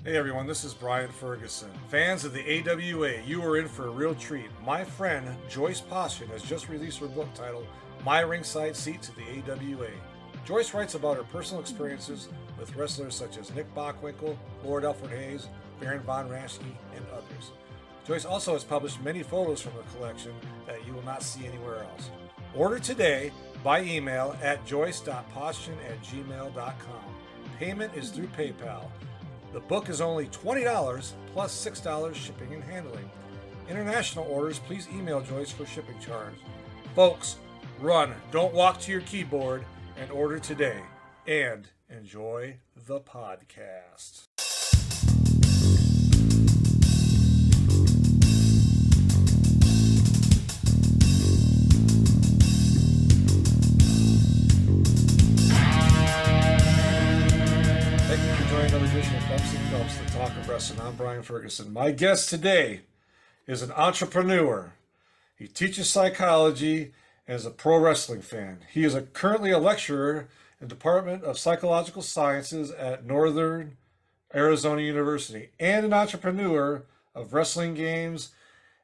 Hey everyone, this is Brian Ferguson. Fans of the AWA, you are in for a real treat. My friend Joyce Poston has just released her book titled My Ringside Seat to the AWA. Joyce writes about her personal experiences with wrestlers such as Nick Bockwinkel, Lord Alfred Hayes, Baron Von Raschke, and others. Joyce also has published many photos from her collection that you will not see anywhere else. Order today by email at joyce.poston@gmail.com. Payment is through PayPal. The book is only $20 plus $6 shipping and handling. International orders, please email Joyce for shipping charge. Folks, run, don't walk to your keyboard, and order today. And enjoy the podcast. Thank you for joining another edition of Bumps and Dumps, the Talk of Wrestling. I'm Brian Ferguson. My guest today is an entrepreneur. He teaches psychology and is a pro wrestling fan. He is currently a lecturer in the Department of Psychological Sciences at Northern Arizona University and an entrepreneur of wrestling games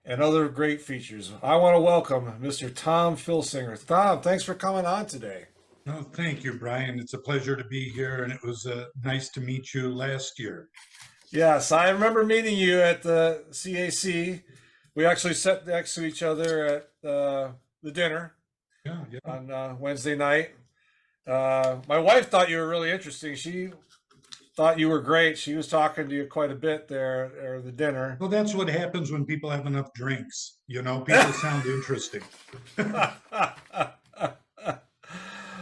and other great features. I want to welcome Mr. Tom Filsinger. Tom, thanks for coming on today. Oh, thank you, Brian. It's a pleasure to be here, and it was nice to meet you last year. Yes, I remember meeting you at the CAC. We actually sat next to each other at the dinner Yeah. on Wednesday night. My wife thought you were really interesting. She thought you were great. She was talking to you quite a bit there at the dinner. Well, that's what happens when people have enough drinks. You know, people sound interesting.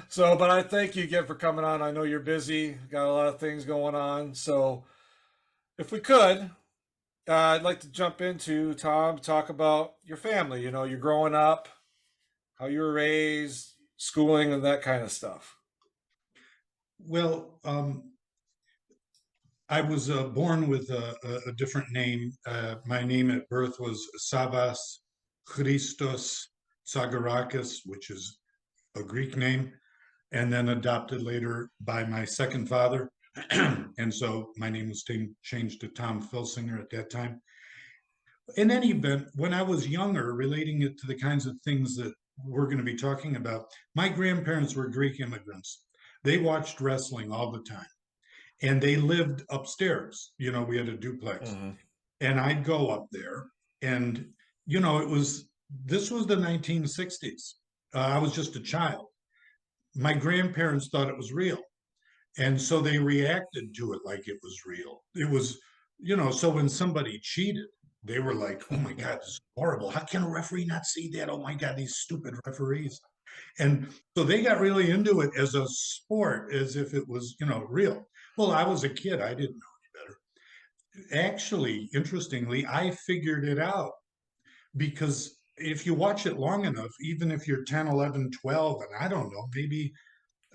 So, but I thank you again for coming on. I know you're busy, got a lot of things going on. So, if we could, I'd like to jump into Tom, talk about your family. You know, you're growing up, how you were raised, schooling, and that kind of stuff. Well, I was born with a different name. My name at birth was Savas Christos Tsagarakis, which is a Greek name, and then adopted later by my second father. And so my name was changed to Tom Filsinger at that time. In any event, when I was younger, relating it to the kinds of things that we're going to be talking about, my grandparents were Greek immigrants. They watched wrestling all the time, and they lived upstairs. You know, we had a duplex, and I'd go up there, and you know, this was the 1960s. I was just a child. My grandparents thought it was real. And so they reacted to it like it was real. It was, you know, so when somebody cheated, they were like, oh my God, this is horrible. How can a referee not see that? Oh my God, these stupid referees. And so they got really into it as a sport, as if it was, you know, real. Well, I was a kid. I didn't know any better. Actually, interestingly, I figured it out because if you watch it long enough, even if you're 10, 11, 12, and I don't know, maybe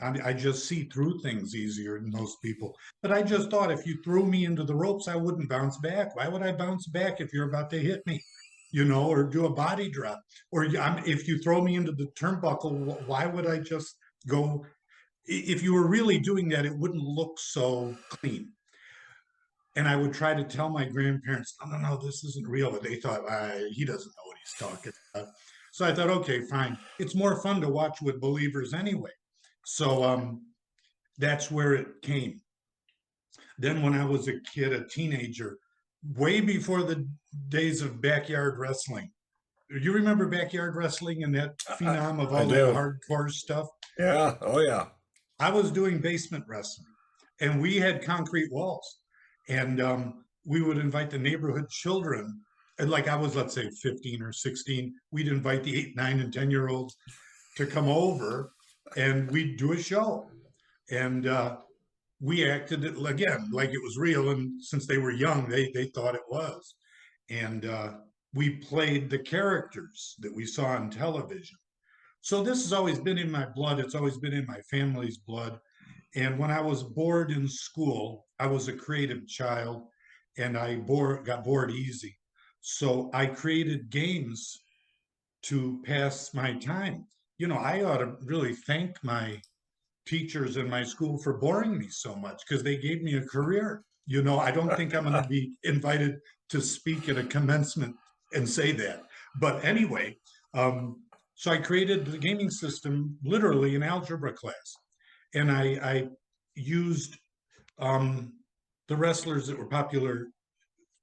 I just see through things easier than most people. But I just thought if you threw me into the ropes, I wouldn't bounce back. Why would I bounce back if you're about to hit me, you know, or do a body drop? Or if you throw me into the turnbuckle, why would I just go? If you were really doing that, it wouldn't look so clean. And I would try to tell my grandparents, no, this isn't real. But they thought, he doesn't know what he's talking about. So I thought, okay, fine. It's more fun to watch with believers anyway. So that's where it came. Then when I was a kid, a teenager, way before the days of backyard wrestling. You remember backyard wrestling and that phenom of all that hardcore stuff? Yeah. Oh, yeah. I was doing basement wrestling, and we had concrete walls, and we would invite the neighborhood children. And like I was, let's say, 15 or 16, we'd invite the 8, 9, and 10-year-olds to come over, and we'd do a show. And we acted it again like it was real. And since they were young, they thought it was. And we played the characters that we saw on television. So this has always been in my blood. It's always been in my family's blood. And when I was bored in school, I was a creative child, and I got bored easy. So I created games to pass my time. You know, I ought to really thank my teachers in my school for boring me so much because they gave me a career. I don't think I'm going to be invited to speak at a commencement and say that. But anyway, so I created the gaming system literally in algebra class. And I used the wrestlers that were popular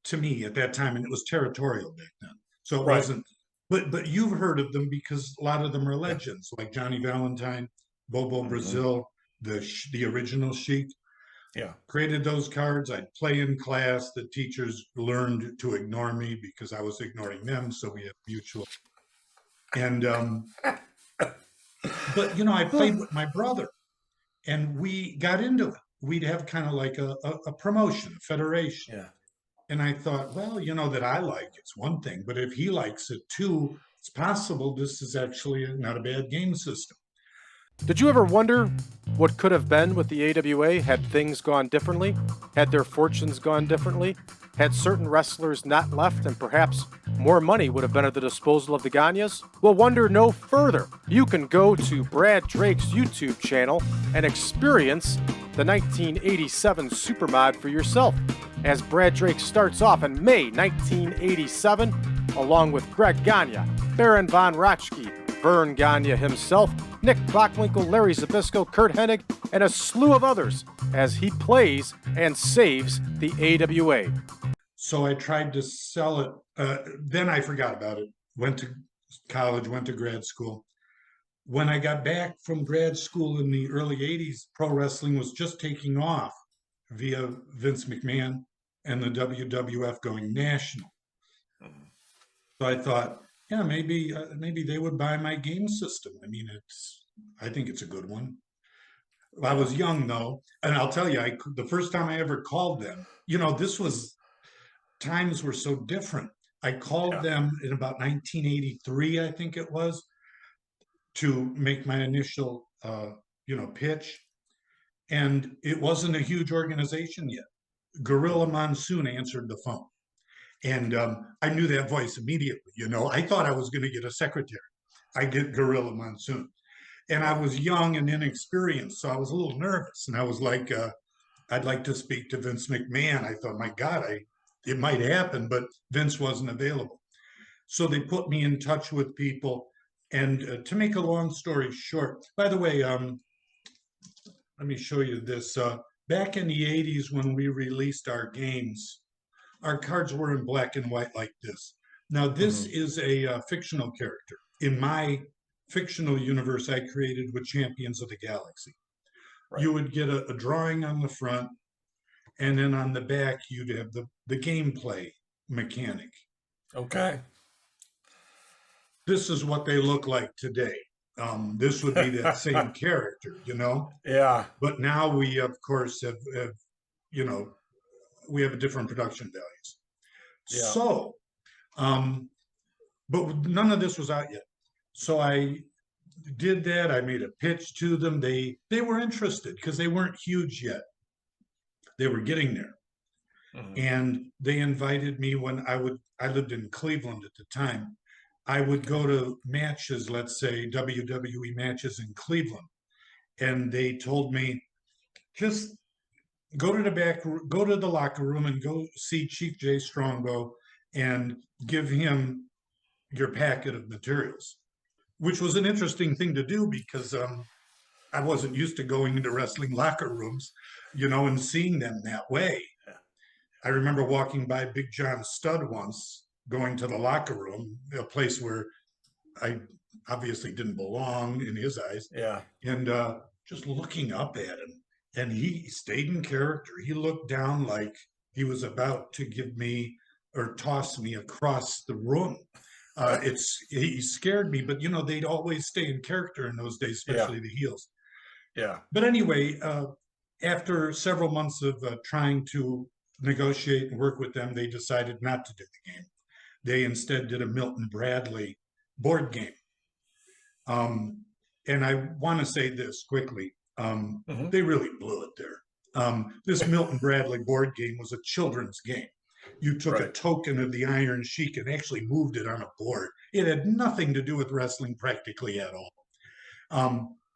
to me at that time, and it was territorial back then. So it Right. wasn't, but you've heard of them because a lot of them are Yeah. legends, like Johnny Valentine, Bobo Hmm. Brazil, the original Sheik. Yeah. Created those cards. I'd play in class. The teachers learned to ignore me because I was ignoring them. So we had mutual. And but I played with my brother, and we got into it. We'd have kind of like a promotion, a federation. Yeah. And I thought, well, that I like it's one thing, but if he likes it too, it's possible this is actually not a bad game system. Did you ever wonder what could have been with the AWA had things gone differently? Had their fortunes gone differently? Had certain wrestlers not left and perhaps more money would have been at the disposal of the Ganyas? Well, wonder no further. You can go to Brad Drake's YouTube channel and experience the 1987 Supermod for yourself, as Brad Drake starts off in May 1987 along with Greg Gagne, Baron von Raschke, Vern Gagne himself, Nick Bockwinkel, Larry Zbyszko, Kurt Hennig, and a slew of others as he plays and saves the AWA. So I tried to sell it. Then I forgot about it. Went to college, went to grad school. When I got back from grad school in the early 80s, pro wrestling was just taking off via Vince McMahon and the WWF going national. So I thought, yeah, maybe they would buy my game system. I mean, I think it's a good one. I was young though, and I'll tell you, the first time I ever called them, this was times were so different. I called Yeah. them in about 1983, I think it was, to make my initial, pitch, and it wasn't a huge organization yet. Gorilla Monsoon answered the phone. And I knew that voice immediately. I thought I was going to get a secretary. I get Gorilla Monsoon. And I was young and inexperienced, so I was a little nervous. And I was like, I'd like to speak to Vince McMahon. I thought, my God, it might happen, but Vince wasn't available. So they put me in touch with people. And to make a long story short, by the way, let me show you this. Back in the 80s, when we released our games, our cards were in black and white like this. Now, this is a fictional character. In my fictional universe I created with Champions of the Galaxy. Right. You would get a drawing on the front, and then on the back, you'd have the gameplay mechanic. Okay. This is what they look like today. This would be that same character, Yeah. But now we, of course, have we have a different production values. Yeah. So, but none of this was out yet. So I did that. I made a pitch to them. They were interested because they weren't huge yet. They were getting there. And they invited me when I lived in Cleveland at the time. I would go to matches, let's say WWE matches in Cleveland. And they told me, just go to the back, go to the locker room and go see Chief Jay Strongbow and give him your packet of materials, which was an interesting thing to do because I wasn't used to going into wrestling locker rooms, and seeing them that way. I remember walking by Big John Studd once, going to the locker room, a place where I obviously didn't belong in his eyes. Yeah. And just looking up at him. And he stayed in character. He looked down like he was about to give me or toss me across the room. He scared me, but they'd always stay in character in those days, especially the heels. Yeah. But anyway, after several months of trying to negotiate and work with them, they decided not to do the game. They instead did a Milton Bradley board game. And I want to say this quickly. They really blew it there. This Milton Bradley board game was a children's game. You took a token of the Iron Sheik and actually moved it on a board. It had nothing to do with wrestling practically at all.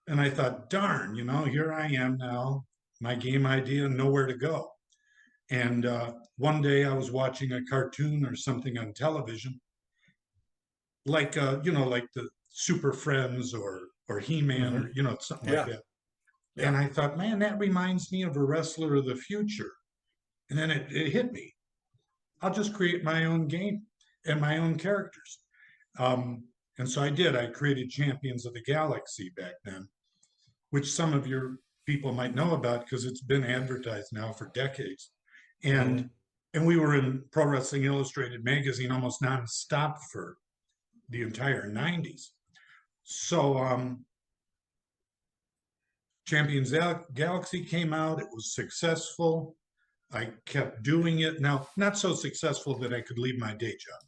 And I thought, darn, here I am now, my game idea, nowhere to go. And one day I was watching a cartoon or something on television, like like the Super Friends or He-Man Hmm. or something like Yeah. that. Yeah. And I thought, man, that reminds me of a wrestler of the future. And then it hit me. I'll just create my own game and my own characters. Um, and so I did. I created Champions of the Galaxy back then, which some of your people might know about because it's been advertised now for decades. Hmm. And we were in Pro Wrestling Illustrated magazine almost nonstop for the entire 90s. So Champions Galaxy came out. It was successful. I kept doing it. Now, not so successful that I could leave my day job.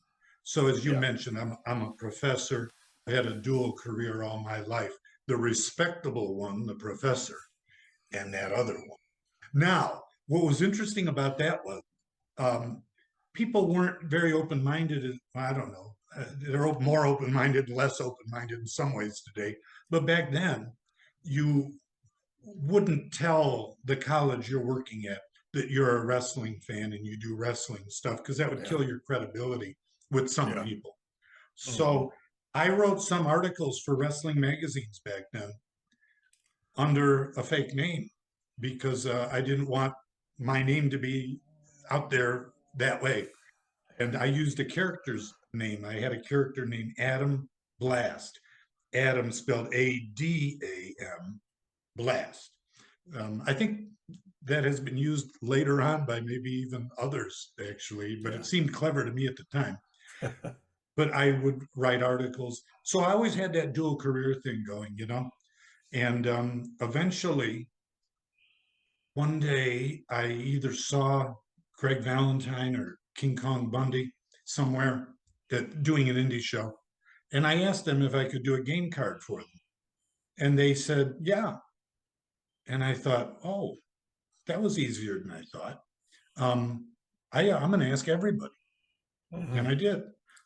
So as you Yeah. mentioned, I'm a professor. I had a dual career all my life. The respectable one, the professor, and that other one. Now, what was interesting about that was um, people weren't very open-minded. I don't know. They're more open-minded, less open-minded in some ways today. But back then, you wouldn't tell the college you're working at that you're a wrestling fan and you do wrestling stuff because that would Yeah. kill your credibility with some Yeah. people. Hmm. So I wrote some articles for wrestling magazines back then under a fake name because I didn't want my name to be out there that way. And I used a character's name. I had a character named Adam Blast. Adam spelled Adam, Blast. I think that has been used later on by maybe even others, actually, but Yeah. it seemed clever to me at the time. But I would write articles. So I always had that dual career thing going. And eventually, one day, I either saw Greg Valentine or King Kong Bundy somewhere doing an indie show. And I asked them if I could do a game card for them. And they said, yeah. And I thought, oh, that was easier than I thought. Um, I'm going to ask everybody. And Hmm. I did.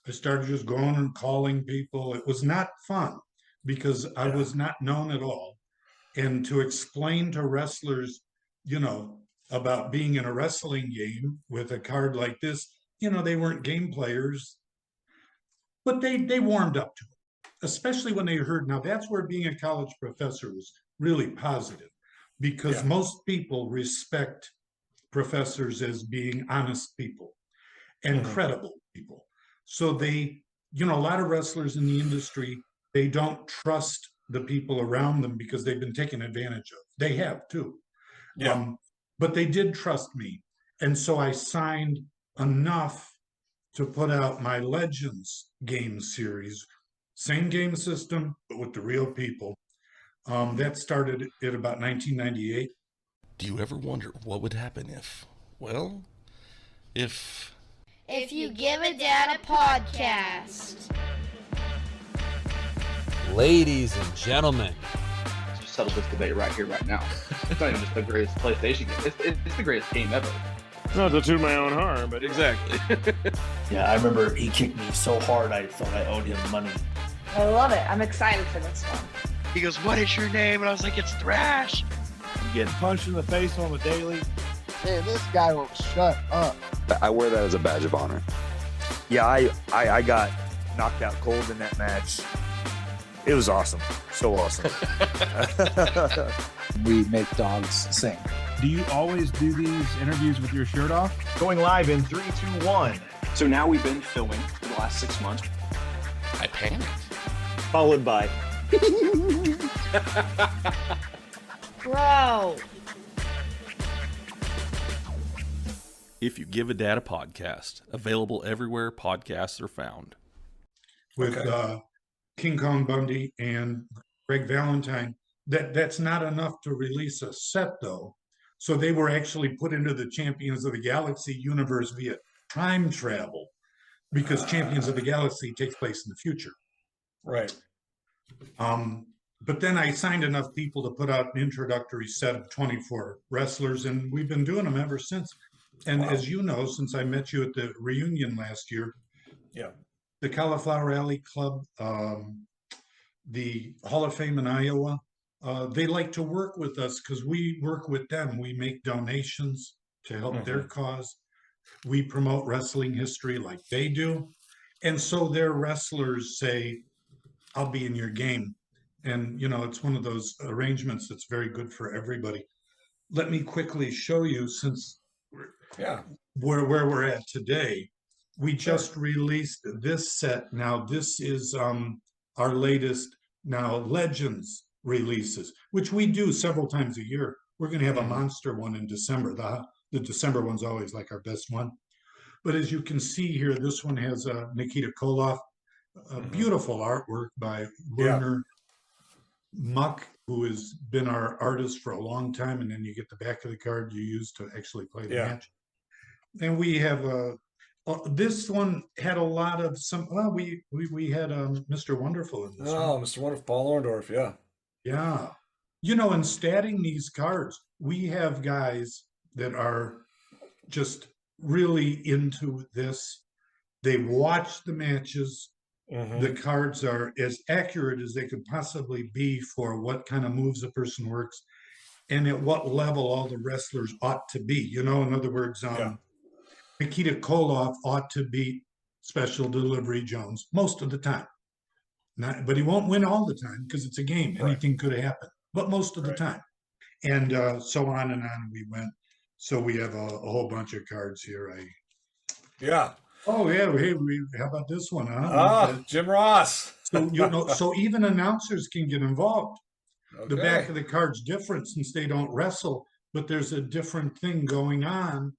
I started just going and calling people. It was not fun because I Yeah. was not known at all. And to explain to wrestlers, you know, about being in a wrestling game with a card like this, they weren't game players, but they warmed up to it, especially when they heard. Now, that's where being a college professor was really positive because Yeah. most people respect professors as being honest people and Hmm. credible people. So a lot of wrestlers in the industry, they don't trust the people around them because they've been taken advantage of. They have too. Yeah. Um, but they did trust me. And so I signed enough to put out my Legends game series, same game system, but with the real people. That started at about 1998. Do you ever wonder what would happen if, well, if If you give a dad a podcast. Ladies and gentlemen, Let's just settle this debate right here, right now. It's not even just the greatest PlayStation game. It's the greatest game ever. Not to toot my own horn, but Exactly. Yeah, I remember he kicked me so hard I thought I owed him money. I love it. I'm excited for this one. He goes, "What is your name?" And I was like, "It's Thrash." I'm getting punched in the face on the daily. Man, this guy won't shut up. I wear that as a badge of honor. Yeah, I got knocked out cold in that match. It was awesome. So awesome. We make dogs sing. Do you always do these interviews with your shirt off? Going live in 3, 2, 1. So now we've been filming for the last 6 months. I panicked? Followed by. Bro. If You Give a Dad a Podcast, available everywhere podcasts are found. With King Kong Bundy and Greg Valentine. That's not enough to release a set, though. So they were actually put into the Champions of the Galaxy universe via time travel because Champions of the Galaxy takes place in the future. Right. But then I signed enough people to put out an introductory set of 24 wrestlers, and we've been doing them ever since. And as you know, since I met you at the reunion last year, Yeah. the Cauliflower Alley Club, the Hall of Fame in Iowa, they like to work with us because we work with them. We make donations to help their cause. We promote wrestling history like they do. And so their wrestlers say, I'll be in your game. And, it's one of those arrangements that's very good for everybody. Let me quickly show you, since where we're at today. We just released this set. Now, this is our latest Legends releases, which we do several times a year. We're going to have a monster one in December. The December one's always like our best one. But as you can see here, this one has Nikita Koloff, beautiful artwork by Werner Muck, who has been our artist for a long time. And then you get the back of the card you use to actually play the match. And we have this one had a lot of we had Mr. Wonderful in this one. Oh, Mr. Wonderful, Paul Orndorff, yeah. Yeah. In statting these cards, we have guys that are just really into this. They watch the matches. The cards are as accurate as they could possibly be for what kind of moves a person works and at what level all the wrestlers ought to be. In other words, Nikita Koloff ought to beat Special Delivery Jones most of the time. But he won't win all the time because it's a game. Anything could happen, but most of the time. And so on and on we went. So we have a whole bunch of cards here. Oh yeah, hey, how about this one? Jim Ross. So even announcers can get involved. The back of the card's different since they don't wrestle, but there's a different thing going on.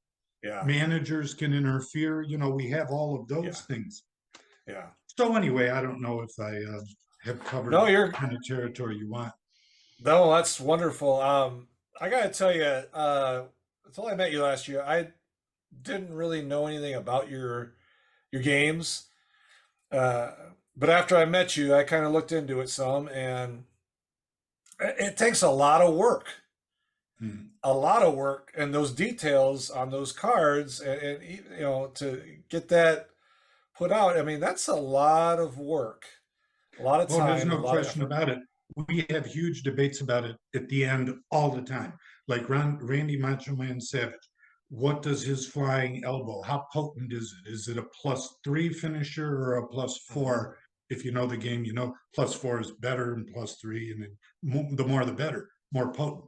Managers can interfere. We have all of those things. So anyway, I don't know if I have covered the kind of territory you want. No, that's wonderful. I got to tell you, until I met you last year, I didn't really know anything about your games. But after I met you, I kind of looked into it some, and it takes a lot of work. A lot of work, and those details on those cards, and to get that put out. I mean, that's a lot of work, a lot of time. There's no question about it. We have huge debates about it at the end all the time. Like Randy Macho Man Savage, what does his flying elbow? How potent is it? Is it a +3 finisher or a +4? If you know the game, +4 is better than +3, and then the more the better, more potent.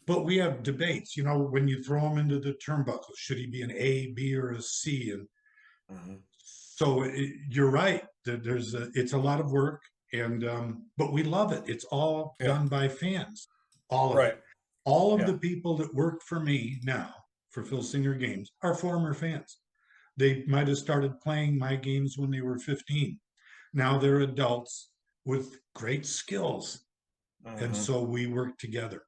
But we have debates, when you throw him into the turnbuckle, should he be an A, B, or a C? And so you're right. It's a lot of work, and but we love it. It's all done by fans, all of it. All of the people that work for me now for Filsinger Games are former fans. They might have started playing my games when they were 15. Now they're adults with great skills, and so we work together.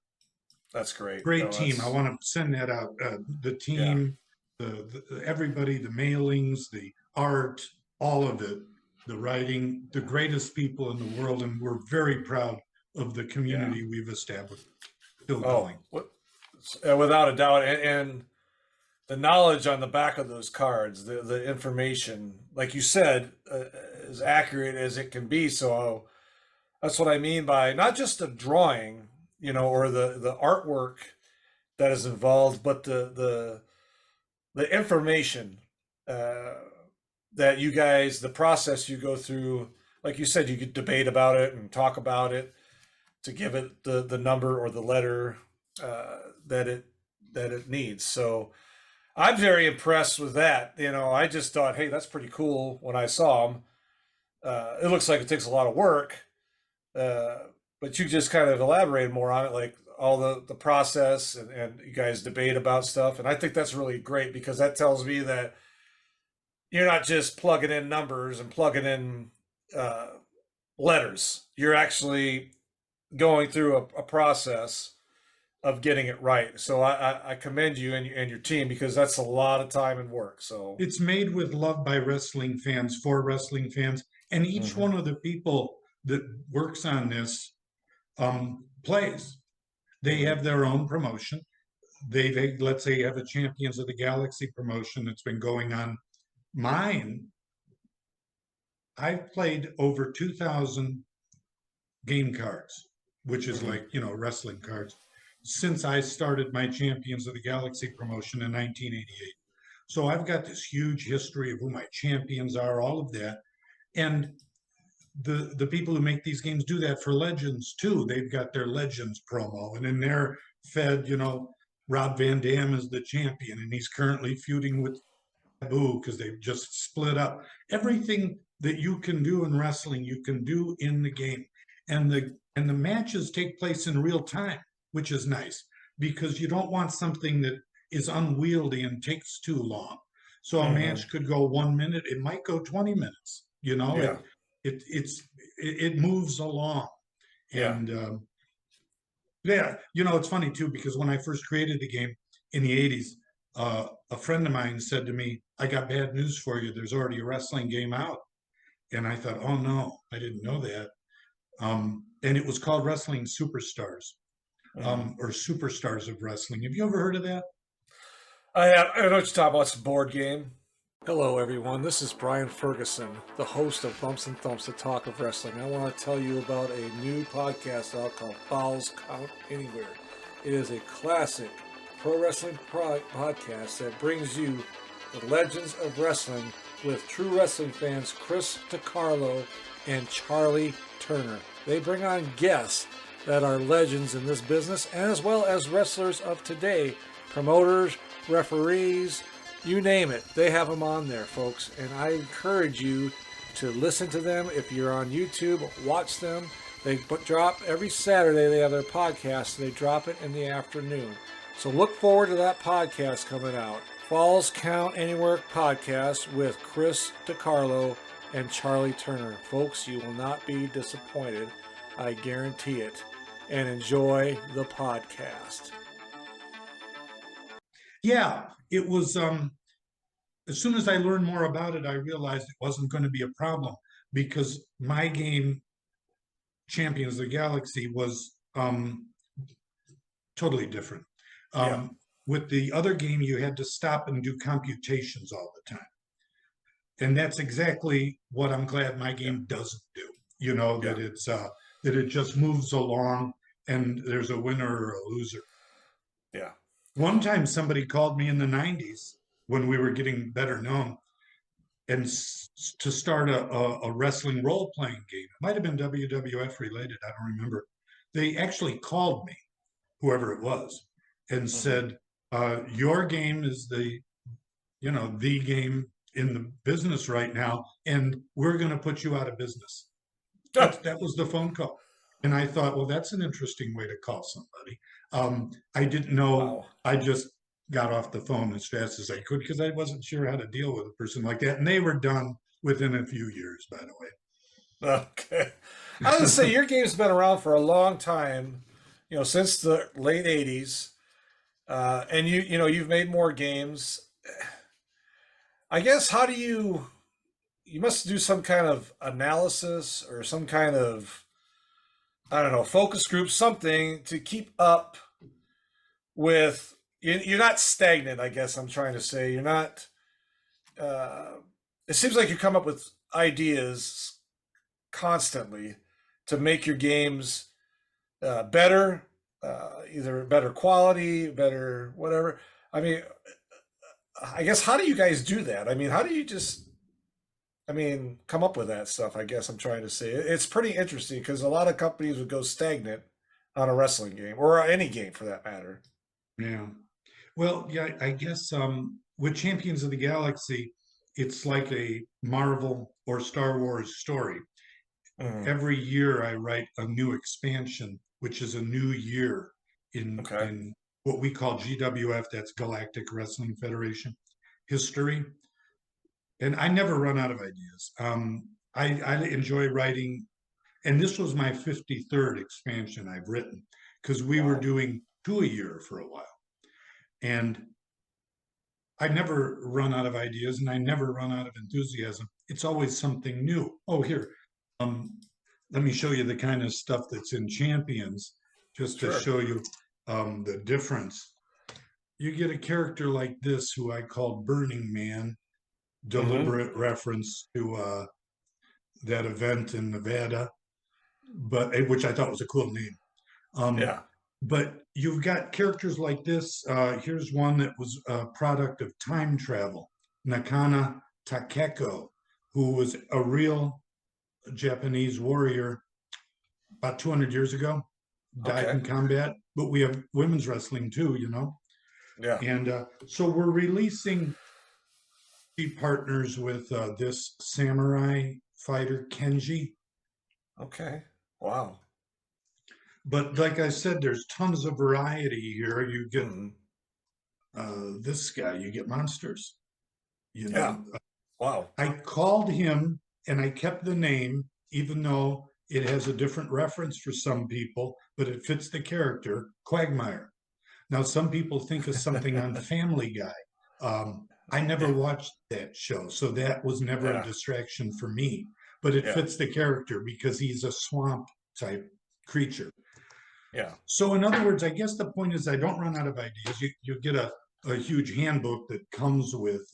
That's great. Great team. I want to send that out. The team, everybody, the mailings, the art, all of it, the writing, the greatest people in the world, and we're very proud of the community we've established. Still going. Without a doubt, and the knowledge on the back of those cards, the information, like you said, as accurate as it can be. So that's what I mean by not just the drawing, or the artwork that is involved, but the information that you guys, the process you go through. Like you said, you could debate about it and talk about it to give it the number or the letter that it needs. So I'm very impressed with that. I just thought, hey, that's pretty cool when I saw them. It looks like it takes a lot of work, but you just kind of elaborated more on it, like all the process, and you guys debate about stuff. And I think that's really great, because that tells me that you're not just plugging in numbers and plugging in letters. You're actually going through a process of getting it right. So I commend you and your team, because that's a lot of time and work. So it's made with love by wrestling fans for wrestling fans, and each one of the people that works on this plays. They have their own promotion. They let's say you have a Champions of the Galaxy promotion that's been going on. Mine, I've played over 2,000 game cards, which is like, wrestling cards. since I started my Champions of the Galaxy promotion in 1988. So I've got this huge history of who my champions are, all of that. And the people who make these games do that for Legends too. They've got their Legends promo, and in their fed, Rob Van Dam is the champion, and he's currently feuding with Boo because they've just split up. Everything that you can do in wrestling, you can do in the game, and the matches take place in real time, which is nice because you don't want something that is unwieldy and takes too long. So a match could go 1 minute, it might go 20 minutes. Yeah. It moves along, and it's funny too because when I first created the game in the 80s, a friend of mine said to me, "I got bad news for you. There's already a wrestling game out." And I thought, "Oh no, I didn't know that." And it was called Wrestling Superstars, or Superstars of Wrestling. Have you ever heard of that? I know what you're talking about. It's a board game. Hello, everyone. This is Brian Ferguson, the host of Bumps and Thumps, the talk of wrestling. I want to tell you about a new podcast out called Falls Count Anywhere. It is a classic pro wrestling podcast that brings you the legends of wrestling with true wrestling fans Chris DiCarlo and Charlie Turner. They bring on guests that are legends in this business, and as well as wrestlers of today, promoters, referees, you name it. They have them on there, folks, and I encourage you to listen to them. If you're on YouTube, watch them. They drop every Saturday. They have their podcast. They drop it in the afternoon. So look forward to that podcast coming out. Falls Count Anywhere podcast with Chris DiCarlo and Charlie Turner. Folks, you will not be disappointed. I guarantee it. And enjoy the podcast. Yeah, it was, as soon as I learned more about it, I realized it wasn't going to be a problem because my game, Champions of the Galaxy, was totally different. With the other game, you had to stop and do computations all the time. And that's exactly what I'm glad my game doesn't do. That it's that it just moves along and there's a winner or a loser. Yeah. One time somebody called me in the 90s when we were getting better known and to start a wrestling role-playing game. It might have been WWF related, I don't remember. They actually called me, whoever it was, and said, your game is the game in the business right now, and we're going to put you out of business. That was the phone call. And I thought, well, that's an interesting way to call somebody. I didn't know. Wow. I just got off the phone as fast as I could because I wasn't sure how to deal with a person like that. And they were done within a few years, by the way. Okay. I was going to say, your game's been around for a long time, since the late 80s. And you've made more games. I guess, how do you must do some kind of analysis or some kind of, I don't know, focus group, something to keep up with. You're not stagnant, I guess I'm trying to say. You're not, it seems like you come up with ideas constantly to make your games better, either better quality, better whatever. I mean, I guess, how do you guys do that? I mean, how do you come up with that stuff? I guess I'm trying to say. It's pretty interesting because a lot of companies would go stagnant on a wrestling game or any game for that matter. Yeah. Well, yeah, I guess with Champions of the Galaxy, it's like a Marvel or Star Wars story. Every year I write a new expansion, which is a new year in what we call GWF, that's Galactic Wrestling Federation history. And I never run out of ideas. I enjoy writing, and this was my 53rd expansion I've written because we were doing 2 a year for a while. And I never run out of ideas and I never run out of enthusiasm. It's always something new. Oh, here, let me show you the kind of stuff that's in Champions, just to show you the difference. You get a character like this, who I called Burning Man, deliberate reference to that event in Nevada, but which I thought was a cool name. But you've got characters like this. Here's one that was a product of time travel. Nakana Takeko, who was a real Japanese warrior about 200 years ago, died in combat. But we have women's wrestling too, you know? Yeah. And so we're releasing partners with this samurai fighter, Kenji. Okay. Wow. But like I said, there's tons of variety here. You get this guy, you get monsters. You know, wow. I called him and I kept the name, even though it has a different reference for some people, but it fits the character, Quagmire. Now, some people think of something on Family Guy. I never watched that show, so that was never a distraction for me. But it fits the character because he's a swamp type creature. Yeah. So in other words, I guess the point is I don't run out of ideas. You get a huge handbook that comes with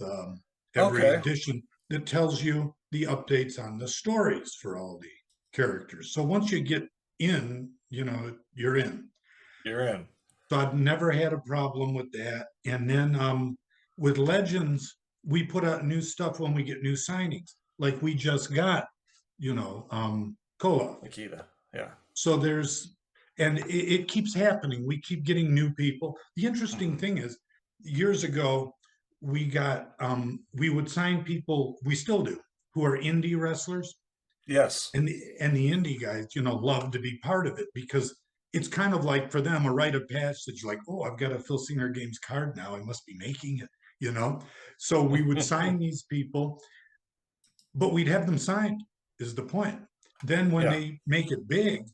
every edition that tells you the updates on the stories for all the characters. So once you get in, you know, you're in. You're in. So I've never had a problem with that. And then with Legends, we put out new stuff when we get new signings. Like we just got, you know, Koloff. Nikita. Yeah. So and it keeps happening. We keep getting new people. The interesting thing is, years ago, we would sign people, we still do, who are indie wrestlers. Yes. And the indie guys, you know, love to be part of it because it's kind of like for them a rite of passage, like, oh, I've got a Filsinger Games card now. I must be making it, you know? So we would sign these people, but we'd have them signed, is the point. Then when they make it big,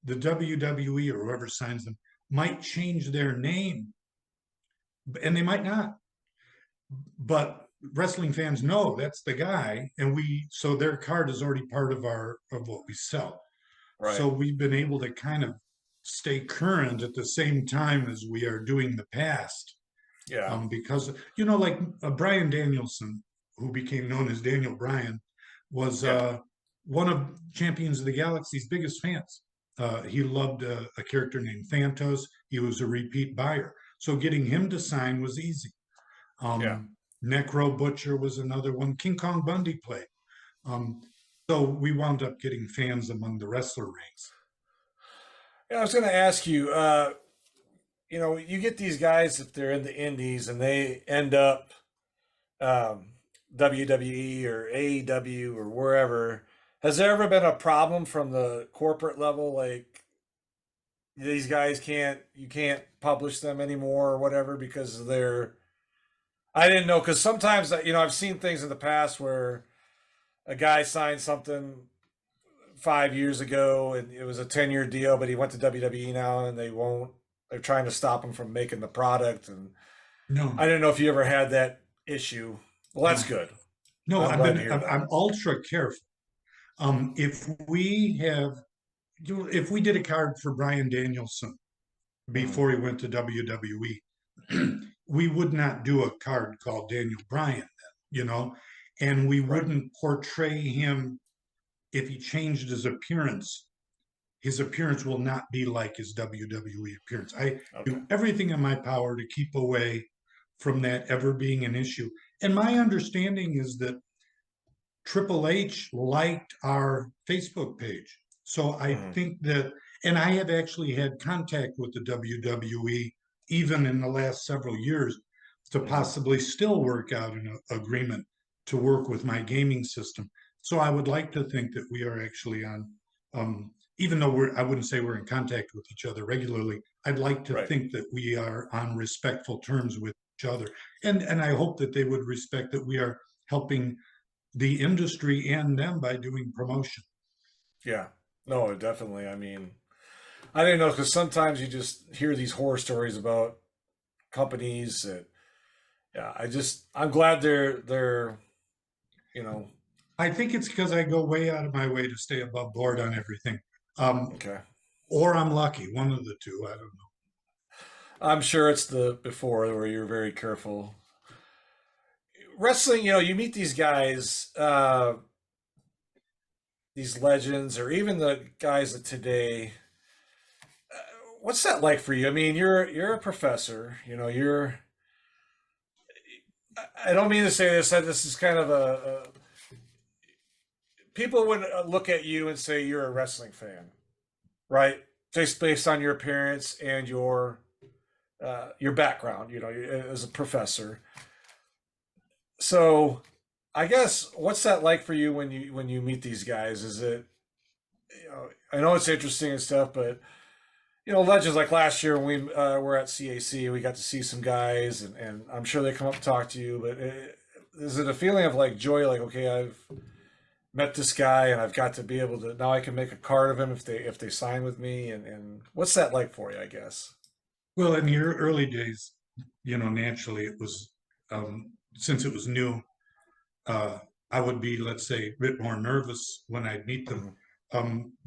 the WWE or whoever signs them might change their name, and they might not. But wrestling fans know that's the guy, and so their card is already part of what we sell. Right. So we've been able to kind of stay current at the same time as we are doing the past. Yeah. Because, you know, like Bryan Danielson, who became known as Daniel Bryan, was one of Champions of the Galaxy's biggest fans. He loved a character named Thantos. He was a repeat buyer. So getting him to sign was easy. Necro Butcher was another one. King Kong Bundy played. So we wound up getting fans among the wrestler ranks. Yeah, I was going to ask you, you know, you get these guys if they're in the indies and they end up WWE or AEW or wherever. Has there ever been a problem from the corporate level, like these guys you can't publish them anymore or whatever because I didn't know, because sometimes, you know, I've seen things in the past where a guy signed something 5 years ago and it was a 10-year deal, but he went to WWE now and they're trying to stop him from making the product. And no, I didn't know if you ever had that issue. Well, that's good. No, I'm ultra careful. If we did a card for Bryan Danielson before he went to WWE, we would not do a card called Daniel Bryan, you know, and we wouldn't portray him if he changed his appearance. His appearance will not be like his WWE appearance. I do everything in my power to keep away from that ever being an issue. And my understanding is that Triple H liked our Facebook page. So I think that, and I have actually had contact with the WWE even in the last several years to possibly still work out an agreement to work with my gaming system. So I would like to think that we are actually on, even though I wouldn't say we're in contact with each other regularly, I'd like to think that we are on respectful terms with each other. And I hope that they would respect that we are helping the industry and them by doing promotion. Yeah, no, definitely. I mean, I didn't know, because sometimes you just hear these horror stories about companies that, I'm glad they're, you know. I think it's because I go way out of my way to stay above board on everything. Okay. Or I'm lucky, one of the two, I don't know. I'm sure it's the before where you're very careful. Wrestling, you know, you meet these guys, these legends, or even the guys of today. what's that like for you? I mean, you're a professor. You know, you're. I don't mean to say this. This is kind of a people would look at you and say you're a wrestling fan, right? Just based on your appearance and your background, you know, as a professor. So, I guess what's that like for you when you meet these guys? Is it, you know, I know it's interesting and stuff, but you know, legends like last year when we were at CAC, we got to see some guys, and I'm sure they come up to talk to you. But is it a feeling of like joy, like okay, I've met this guy and I've got to be able to now I can make a card of him if they sign with me, and what's that like for you? I guess. Well, in your early days, you know, naturally it was, since it was new, I would be, let's say, a bit more nervous when I'd meet them.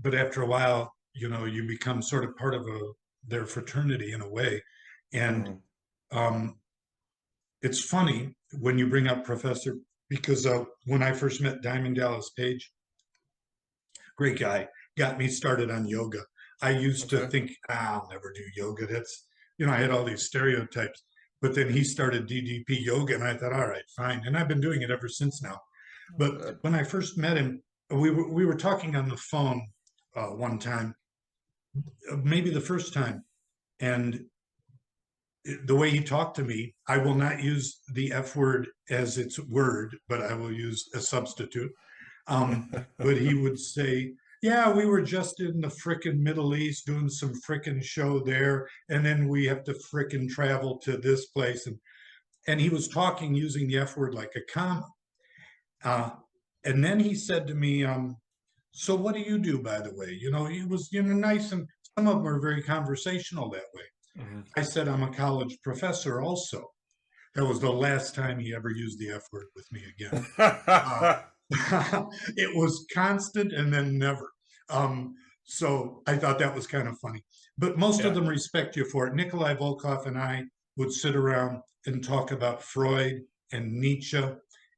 But after a while, you know, you become sort of part of their fraternity in a way. And it's funny when you bring up Professor, because when I first met Diamond Dallas Page, great guy, got me started on yoga. I used to think, I'll never do yoga. That's, you know, I had all these stereotypes. But then he started DDP yoga, and I thought, all right, fine. And I've been doing it ever since now. But when I first met him, we were talking on the phone one time, maybe the first time, and the way he talked to me, I will not use the F word as its word, but I will use a substitute. But he would say, yeah, we were just in the frickin' Middle East doing some frickin' show there, and then we have to frickin' travel to this place. And he was talking using the F word like a comma. And then he said to me, so what do you do, by the way? You know, he was, you know, nice, and some of them are very conversational that way. I said, I'm a college professor also. That was the last time he ever used the F word with me again. It was constant and then never. So I thought that was kind of funny. But most of them respect you for it. Nikolai Volkov and I would sit around and talk about Freud and Nietzsche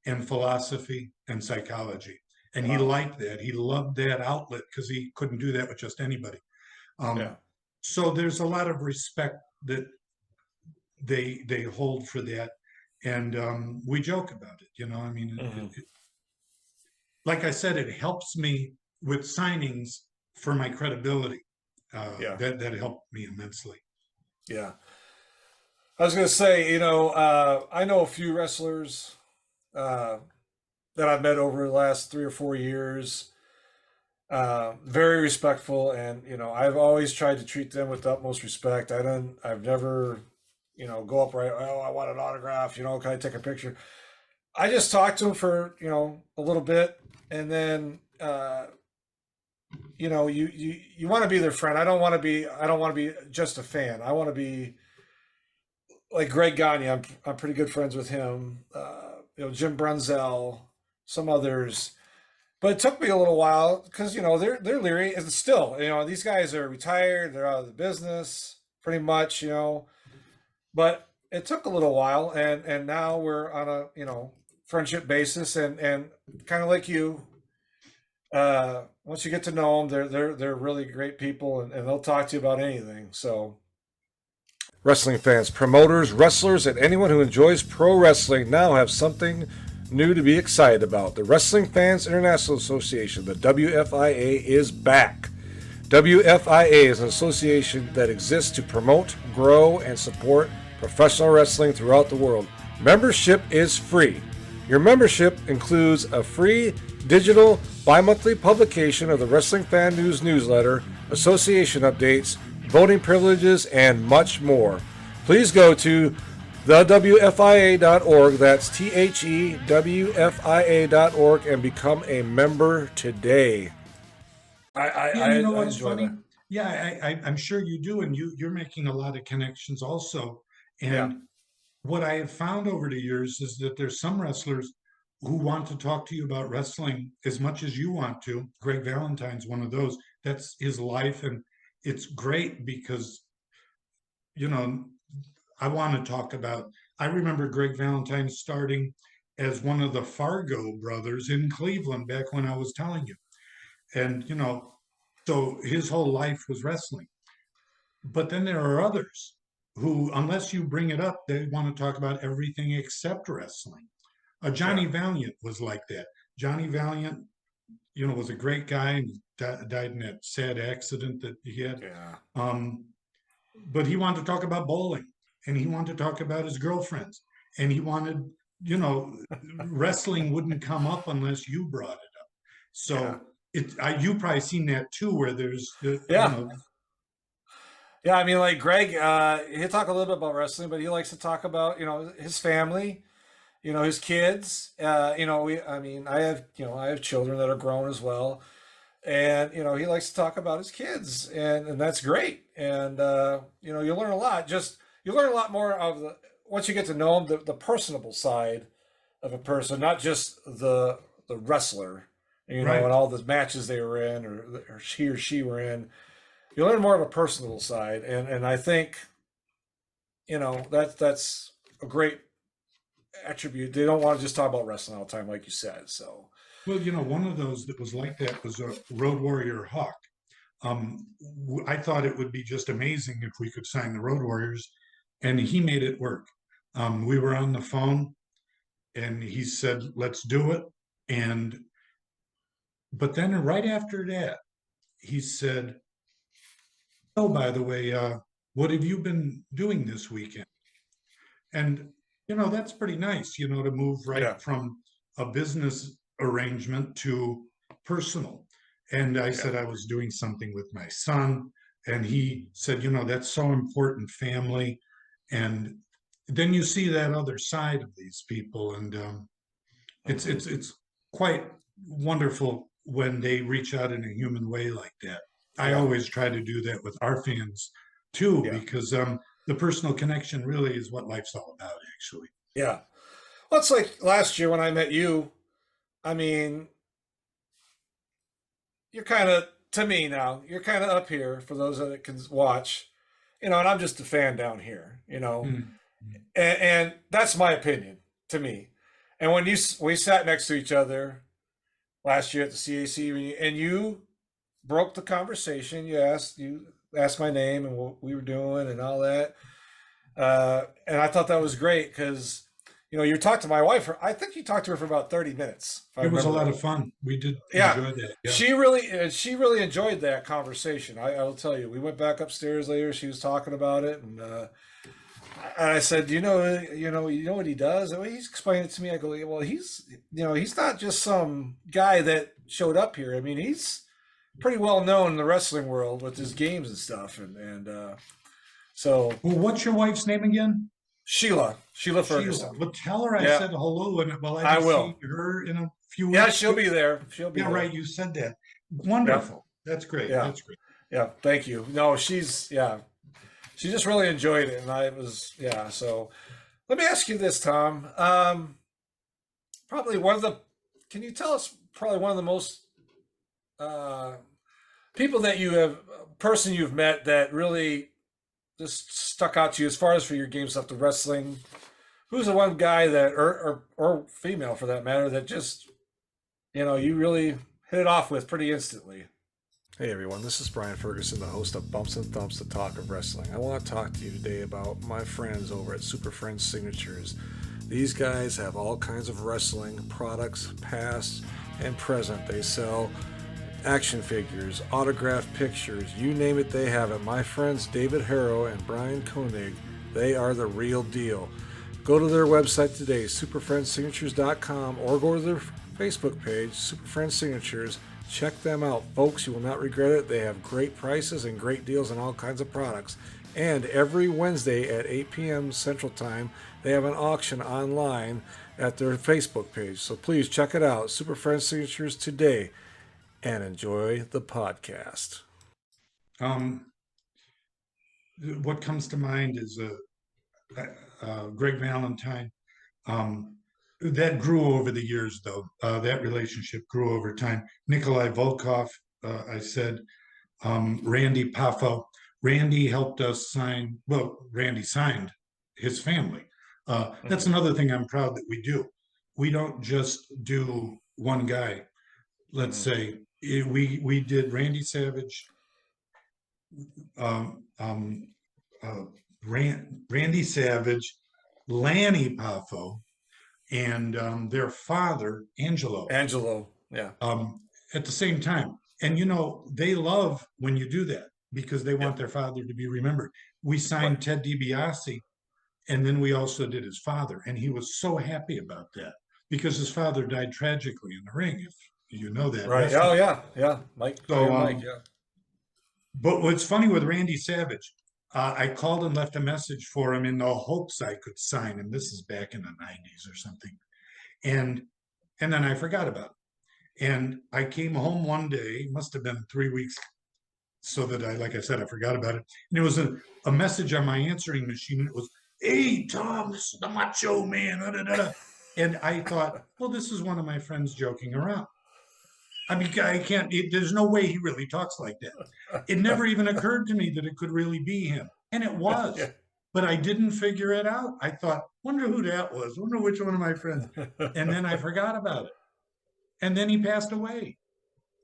and philosophy and psychology. And he liked that. He loved that outlet because he couldn't do that with just anybody. So there's a lot of respect that they hold for that. And we joke about it, you know, I mean, like I said, it helps me with signings for my credibility. That helped me immensely. Yeah. I was going to say, you know, I know a few wrestlers that I've met over the last 3 or 4 years. Very respectful, and you know, I've always tried to treat them with the utmost respect. I've never, you know, go up right. Oh, I want an autograph. You know, can I take a picture? I just talk to them for, you know, a little bit, and then you know, you want to be their friend. I don't want to be just a fan. I want to be like Greg Gagne. I'm pretty good friends with him. You know, Jim Brunzell, some others. But it took me a little while because, you know, they're leery. And still, you know, these guys are retired. They're out of the business pretty much, you know. But it took a little while, and now we're on a, you know, friendship basis, and kind of like you. Once you get to know them, they're really great people, and they'll talk to you about anything. So, wrestling fans, promoters, wrestlers, and anyone who enjoys pro wrestling now have something new to be excited about. The Wrestling Fans International Association, the WFIA, is back. WFIA is an association that exists to promote, grow, and support professional wrestling throughout the world. Membership is free. Your membership includes a free digital bi-monthly publication of the Wrestling Fan News newsletter, association updates, voting privileges, and much more. Please go to thewfia.org, that's THEWFIA.org, and become a member today. You know what's funny? That. Yeah, I'm sure you do, and you're making a lot of connections also. And what I have found over the years is that there's some wrestlers who want to talk to you about wrestling as much as you want to. Greg Valentine's one of those. That's his life, and it's great because, you know, I want to talk about, I remember Greg Valentine starting as one of the Fargo brothers in Cleveland back when I was telling you. And, you know, so his whole life was wrestling. But then there are others who, unless you bring it up, they want to talk about everything except wrestling. Johnny Valiant was like that. Johnny Valiant, was a great guy and died in that sad accident that he had. But he wanted to talk about bowling, and he wanted to talk about his girlfriends, and he wanted, wrestling wouldn't come up unless you brought it up. So you probably seen that too, where there's Yeah, I mean, like Greg, he'll talk a little bit about wrestling, but he likes to talk about, his family, his kids. I have children that are grown as well, and he likes to talk about his kids, and that's great. And you learn a lot. You learn a lot more of once you get to know them, the personable side of a person, not just the wrestler, and all the matches they were in, or he or she were in. You learn more of a personal side, and I think, that's a great attribute. They don't want to just talk about wrestling all the time, like you said. So, well, one of those that was like that was a Road Warrior Hawk. I thought it would be just amazing if we could sign the Road Warriors, and he made it work. We were on the phone, and he said, "Let's do it." But then right after that, he said, "Oh, by the way, what have you been doing this weekend?" And that's pretty nice, to move from a business arrangement to personal. And I said I was doing something with my son, and he said, that's so important, family. And then you see that other side of these people, and it's quite wonderful when they reach out in a human way like that. I always try to do that with our fans too, because the personal connection really is what life's all about, actually. Yeah. Well, it's like last year when I met you. I mean, you're kind of, to me now, you're kind of up here for those that can watch, and I'm just a fan down here, and that's my opinion, to me. And when we sat next to each other last year at the CAC, and you broke the conversation, you asked my name and what we were doing and all that, and I thought that was great because you talked to my wife. I think you talked to her for about 30 minutes. It was a lot of fun. We did enjoy that. Yeah. She really enjoyed that conversation. I will tell you. We went back upstairs later. She was talking about it, and I said, you know what he does? And he's explaining it to me. I go, well, he's not just some guy that showed up here. I mean, he's pretty well known in the wrestling world with his games and stuff, and so. Well, what's your wife's name again? Sheila Ferguson. Well, tell her I said hello, and I will see her in a few weeks. Yeah, she'll be there. Yeah, right. You said that. Wonderful. Yeah. That's great. Yeah. That's great. Yeah, thank you. No, she just really enjoyed it, and I was So, let me ask you this, Tom. Can you tell us probably one of the most people that you've met that really just stuck out to you as far as for your game stuff, the wrestling? Who's the one guy that, or female for that matter, that just, you really hit it off with pretty instantly? Hey everyone, this is Brian Ferguson, the host of Bumps and Thumps, the talk of wrestling. I want to talk to you today about my friends over at Superfriends Signatures. These guys have all kinds of wrestling products, past and present. They sell action figures, autographed pictures, you name it, they have it. My friends David Harrow and Brian Koenig, they are the real deal. Go to their website today, superfriendsignatures.com, or go to their Facebook page, Superfriends Signatures. Check them out, folks. You will not regret it. They have great prices and great deals on all kinds of products. And every Wednesday at 8 p.m. Central Time, they have an auction online at their Facebook page. So please check it out, Superfriends Signatures today. And enjoy the podcast. What comes to mind is Greg Valentine. That grew over the years, though. That relationship grew over time. Nikolai Volkov, I said. Randy Poffo. Randy helped us sign. Well, Randy signed his family. That's another thing I'm proud that we do. We don't just do one guy. Let's say we did Randy Savage, um, um, Randy Savage, Lanny Poffo, and their father, Angelo, Yeah. at the same time. And they love when you do that because they want their father to be remembered. We signed Ted DiBiase, and then we also did his father, and he was so happy about that because his father died tragically in the ring. If you know that, Right. wrestling. Oh yeah. Yeah. Mike. So, Mike. Yeah. but what's funny with Randy Savage, I called and left a message for him in the hopes I could sign him. This is back in the 90s or something. And then I forgot about it. And I came home one day, must have been 3 weeks, so that like I said, I forgot about it. And it was a message on my answering machine. It was, "Hey, Tom, this is the Macho Man." Da, da, da, da. And I thought, well, this is one of my friends joking around. I mean, I can't, there's no way he really talks like that. It never even occurred to me that it could really be him. And it was. Yeah. But I didn't figure it out. I thought, wonder who that was. Wonder which one of my friends. And then I forgot about it. And then he passed away.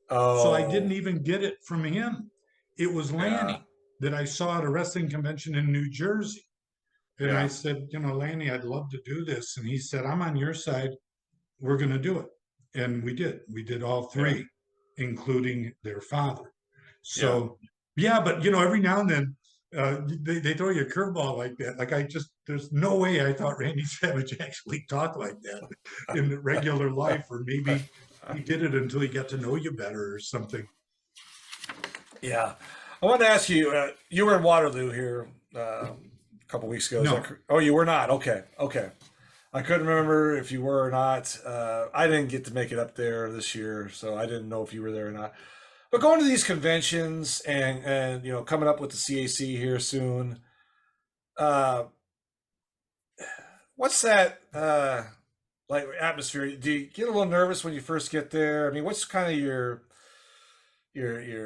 Oh. So I didn't even get it from him. It was Lanny that I saw at a wrestling convention in New Jersey. And I said, Lanny, I'd love to do this. And he said, I'm on your side. We're going to do it. And we did. We did all three, including their father. So, but, every now and then they throw you a curveball like that. Like there's no way I thought Randy Savage actually talked like that in regular life, or maybe he did it until he got to know you better or something. Yeah. I wanted to ask you, you were in Waterloo here a couple weeks ago. No. Oh, you were not? Okay. I couldn't remember if you were or not. I didn't get to make it up there this year, so I didn't know if you were there or not. But going to these conventions and coming up with the CAC here soon, what's that like atmosphere? Do you get a little nervous when you first get there? I mean, what's kind of your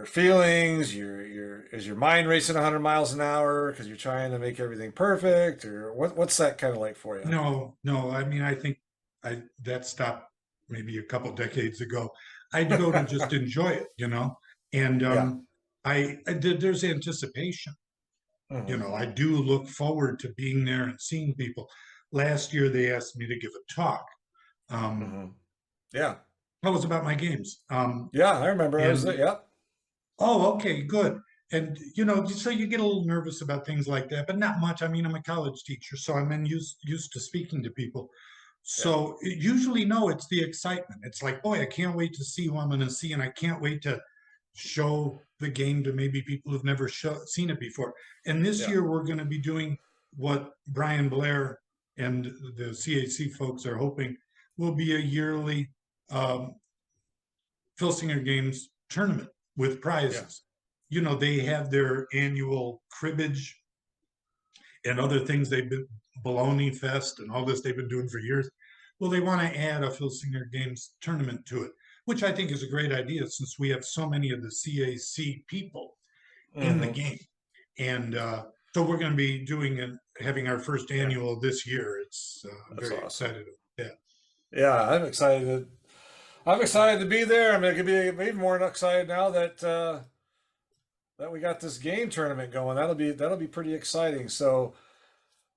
feelings? Is your mind racing 100 miles an hour because you're trying to make everything perfect, or what's that kind of like for you? No. I mean, I think that stopped maybe a couple decades ago. I'd go to just enjoy it, and there's anticipation. Mm-hmm. I do look forward to being there and seeing people. Last year they asked me to give a talk. Yeah. That was about my games. Yeah, I remember. I was there. Yeah. Oh, okay, good. And so you get a little nervous about things like that, but not much. I mean, I'm a college teacher, so I'm used to speaking to people. So usually, no, it's the excitement. It's like, boy, I can't wait to see who I'm going to see, and I can't wait to show the game to maybe people who've never seen it before. And this year, we're going to be doing what Brian Blair and the CAC folks are hoping will be a yearly Filsinger Games tournament with prizes. They have their annual cribbage and other things. They've been Baloney Fest and all this they've been doing for years. Well, they want to add a Filsinger Games tournament to it, which I think is a great idea since we have so many of the CAC people in the game. And so we're going to be having our first annual this year. It's very excited about that. Yeah, I'm excited. I'm excited to be there. I mean, I could be even more excited now that that we got this game tournament going. That'll be pretty exciting. So,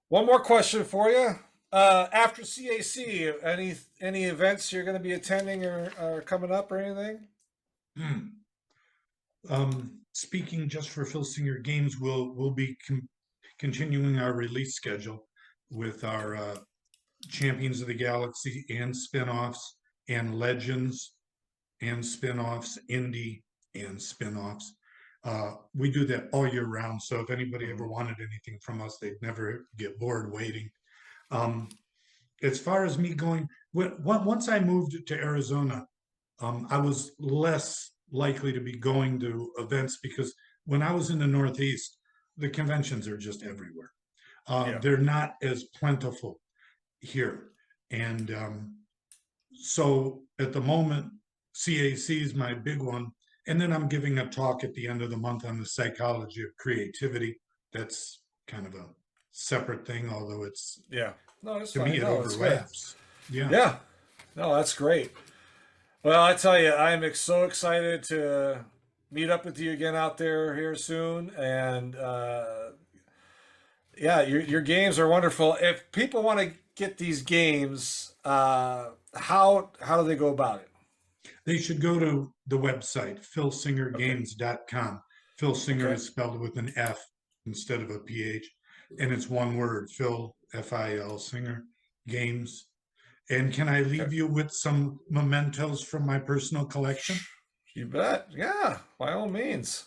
one more question for you. After CAC, any events you're going to be attending or coming up or anything? Speaking just for Filsinger Games, we'll be continuing our release schedule with our Champions of the Galaxy and spin-offs and Legends and spin-offs, Indie and spin-offs. We do that all year round. So if anybody ever wanted anything from us, they'd never get bored waiting. As far as me going, once I moved to Arizona, I was less likely to be going to events because when I was in the Northeast, the conventions are just everywhere. They're not as plentiful here. And so at the moment, CAC is my big one. And then I'm giving a talk at the end of the month on the psychology of creativity. That's kind of a separate thing, although it's to me it overlaps. Yeah. No, that's great. Well, I tell you, I'm so excited to meet up with you again out there here soon. And yeah, your games are wonderful. If people want to get these games, how do they go about it? They should go to the website, filsingergames.com. Filsinger is spelled with an F instead of a PH, and it's one word, Phil, F-I-L, Singer, Games. And can I leave you with some mementos from my personal collection? You bet. Yeah, by all means.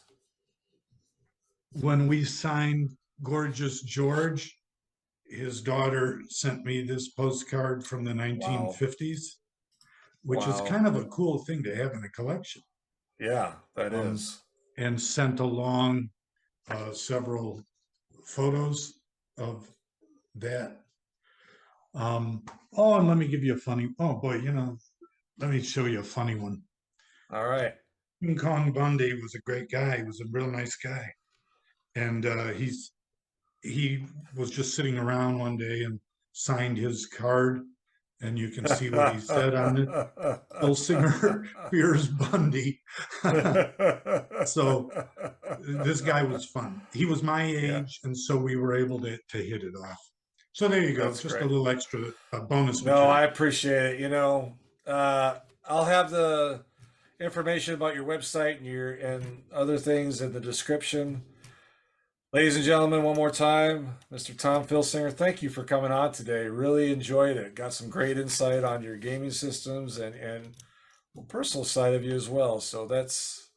When we signed Gorgeous George, his daughter sent me this postcard from the 1950s, which is kind of a cool thing to have in a collection. Yeah, that is. And sent along several photos of that. And let me give you a funny, let me show you a funny one. All right. King Kong Bundy was a great guy. He was a real nice guy. And he was just sitting around one day and signed his card. And you can see what he said on it. Filsinger fears Bundy. So this guy was fun. He was my age, and so we were able to hit it off. So there you go. That's just great. a little extra bonus. No, I appreciate it. I'll have the information about your website and other things in the description. Ladies and gentlemen, one more time, Mr. Tom Filsinger, thank you for coming on today. Really enjoyed it. Got some great insight on your gaming systems and the personal side of you as well. So that's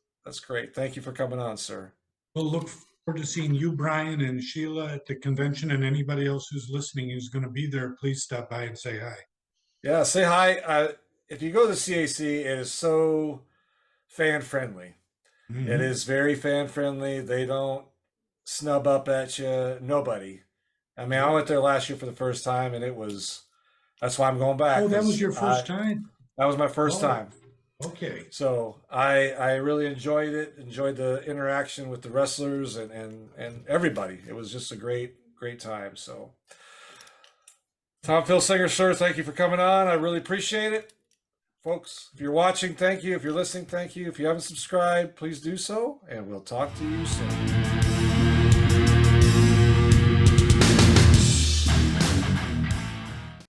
great. Thank you for coming on, sir. We'll look forward to seeing you, Brian, and Sheila at the convention, and anybody else who's listening who's going to be there. Please stop by and say hi. Yeah, say hi. If you go to CAC, it is so fan-friendly. Mm-hmm. It is very fan-friendly. They don't snub up at you. Nobody. I mean, I went there last year for the first time, and that's why I'm going back. Oh, that was your first time? That was my first time. Okay. So I really enjoyed it, enjoyed the interaction with the wrestlers and everybody. It was just a great time. So Tom Filsinger, sir, thank you for coming on. I really appreciate it. Folks, if you're watching, thank you. If you're listening, thank you. If you haven't subscribed, please do so, and we'll talk to you soon.